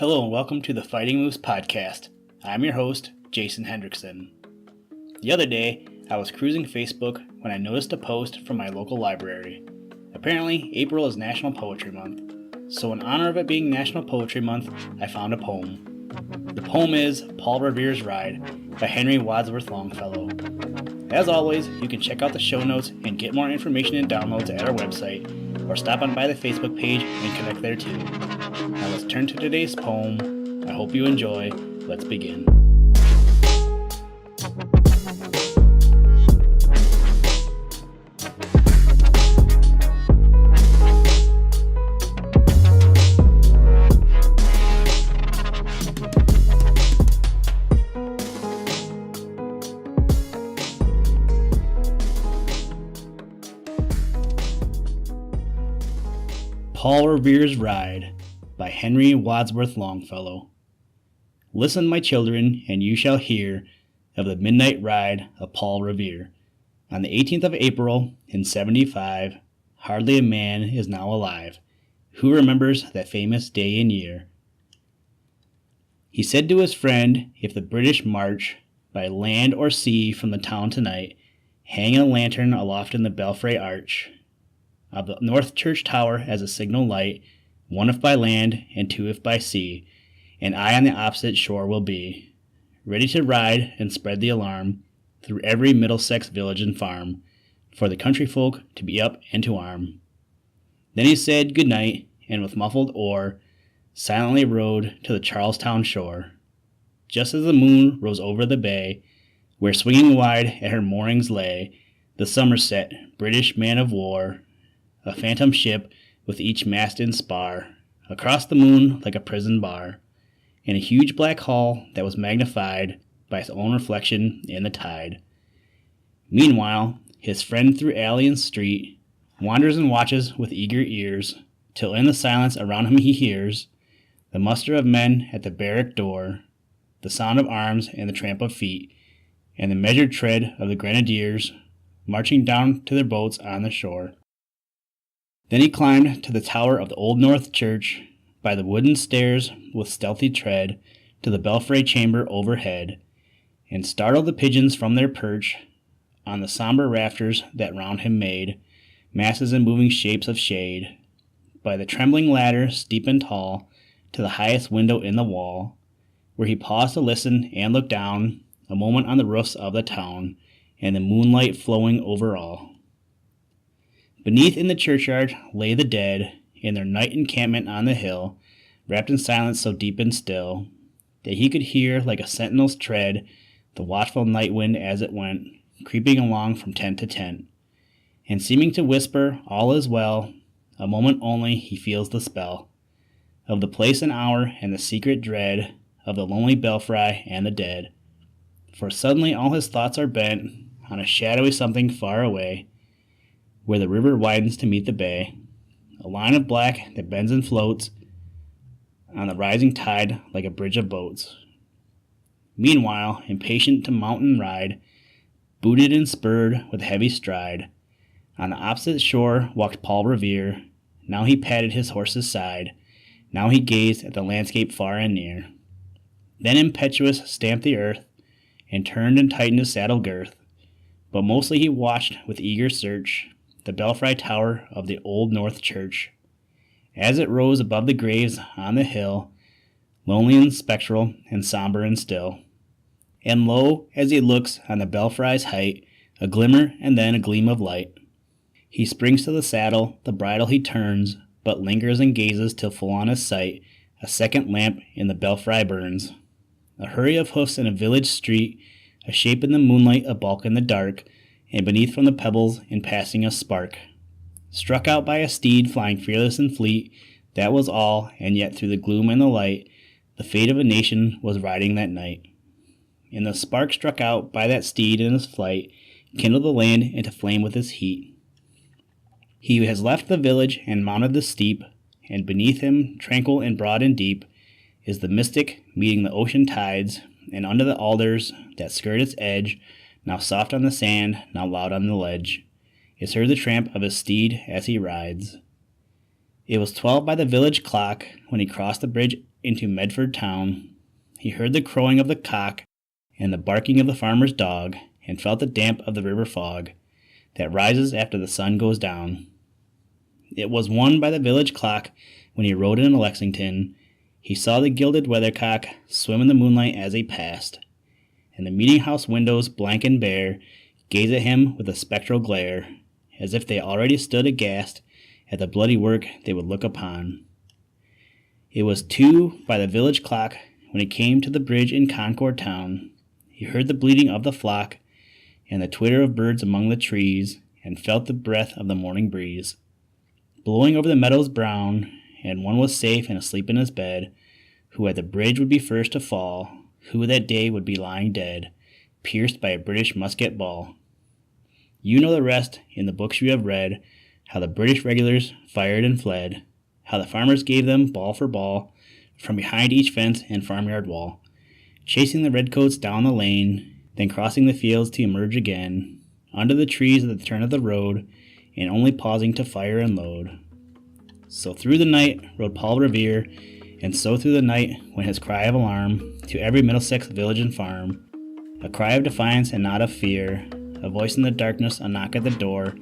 Hello and welcome to the Fighting Moose podcast. I'm your host, Jason Hendrickson. The other day, I was cruising Facebook when I noticed a post from my local library. Apparently, April is National Poetry Month, so in honor of it being National Poetry Month, I found a poem. The poem is Paul Revere's Ride by Henry Wadsworth Longfellow. As always, you can check out the show notes and get more information and downloads at our website, or stop on by the Facebook page and connect there too. Now let's turn to today's poem. I hope you enjoy. Let's begin. Paul Revere's Ride by Henry Wadsworth Longfellow. Listen, my children, and you shall hear of the midnight ride of Paul Revere. On the 18th of April in 75, hardly a man is now alive who remembers that famous day and year. He said to his friend, if the British march by land or sea from the town tonight, hang a lantern aloft in the belfry arch of the North Church Tower as a signal light, one if by land and two if by sea, and I on the opposite shore will be, ready to ride and spread the alarm through every Middlesex village and farm, for the country folk to be up and to arm. Then he said good night, and with muffled oar, silently rowed to the Charlestown shore. Just as the moon rose over the bay, where swinging wide at her moorings lay the Somerset, British man of war, a phantom ship with each mast and spar, across the moon like a prison bar, in a huge black hull that was magnified by its own reflection in the tide. Meanwhile, his friend through alley and street wanders and watches with eager ears, till in the silence around him he hears the muster of men at the barrack door, the sound of arms and the tramp of feet, and the measured tread of the grenadiers marching down to their boats on the shore. Then he climbed to the tower of the Old North Church, by the wooden stairs with stealthy tread, to the belfry chamber overhead, and startled the pigeons from their perch on the sombre rafters that round him made masses and moving shapes of shade. By the trembling ladder, steep and tall, to the highest window in the wall, where he paused to listen and look down a moment on the roofs of the town, and the moonlight flowing over all. Beneath in the churchyard lay the dead, in their night encampment on the hill, wrapped in silence so deep and still, that he could hear like a sentinel's tread the watchful night wind as it went, creeping along from tent to tent, and seeming to whisper, all is well. A moment only he feels the spell of the place and hour and the secret dread of the lonely belfry and the dead, for suddenly all his thoughts are bent on a shadowy something far away, where the river widens to meet the bay, a line of black that bends and floats on the rising tide like a bridge of boats. Meanwhile, impatient to mount and ride, booted and spurred with heavy stride, on the opposite shore walked Paul Revere. Now he patted his horse's side, now he gazed at the landscape far and near. Then impetuous stamped the earth, and turned and tightened his saddle girth, but mostly he watched with eager search the belfry tower of the Old North Church, as it rose above the graves on the hill, lonely and spectral and somber and still. And lo, as he looks on the belfry's height, a glimmer and then a gleam of light. He springs to the saddle, the bridle he turns, but lingers and gazes till full on his sight a second lamp in the belfry burns. A hurry of hoofs in a village street, a shape in the moonlight, a bulk in the dark, and beneath from the pebbles in passing a spark. Struck out by a steed flying fearless and fleet, that was all, and yet through the gloom and the light, the fate of a nation was riding that night. And the spark struck out by that steed in his flight kindled the land into flame with his heat. He has left the village and mounted the steep, and beneath him, tranquil and broad and deep, is the mystic meeting the ocean tides, and under the alders that skirt its edge, now soft on the sand, now loud on the ledge, is heard the tramp of his steed as he rides. It was 12 by the village clock when he crossed the bridge into Medford town. He heard the crowing of the cock and the barking of the farmer's dog, and felt the damp of the river fog that rises after the sun goes down. It was 1 by the village clock when he rode into Lexington. He saw the gilded weathercock swim in the moonlight as he passed, and the meeting-house windows, blank and bare, gaze at him with a spectral glare, as if they already stood aghast at the bloody work they would look upon. It was 2 by the village clock when he came to the bridge in Concord town. He heard the bleating of the flock and the twitter of birds among the trees, and felt the breath of the morning breeze blowing over the meadows brown, and one was safe and asleep in his bed, who at the bridge would be first to fall, who that day would be lying dead, pierced by a British musket ball. You know the rest in the books you have read, how the British regulars fired and fled, how the farmers gave them ball for ball from behind each fence and farmyard wall, chasing the redcoats down the lane, then crossing the fields to emerge again, under the trees at the turn of the road, and only pausing to fire and load. So through the night rode Paul Revere, and so through the night went his cry of alarm to every Middlesex village and farm, a cry of defiance and not of fear, a voice in the darkness, a knock at the door,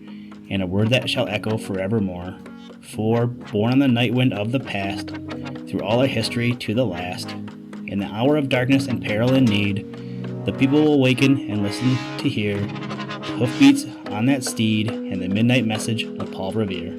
and a word that shall echo forevermore. For, born on the night wind of the past, through all our history to the last, in the hour of darkness and peril and need, the people will waken and listen to hear hoofbeats on that steed and the midnight message of Paul Revere.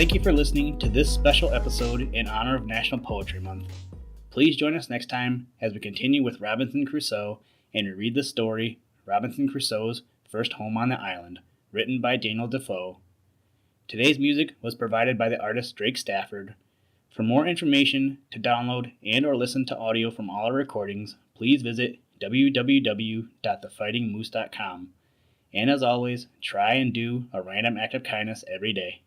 Thank you for listening to this special episode in honor of National Poetry Month. Please join us next time as we continue with Robinson Crusoe and reread the story, Robinson Crusoe's First Home on the Island, written by Daniel Defoe. Today's music was provided by the artist Drake Stafford. For more information, to download and or listen to audio from all our recordings, please visit www.thefightingmoose.com. And as always, try and do a random act of kindness every day.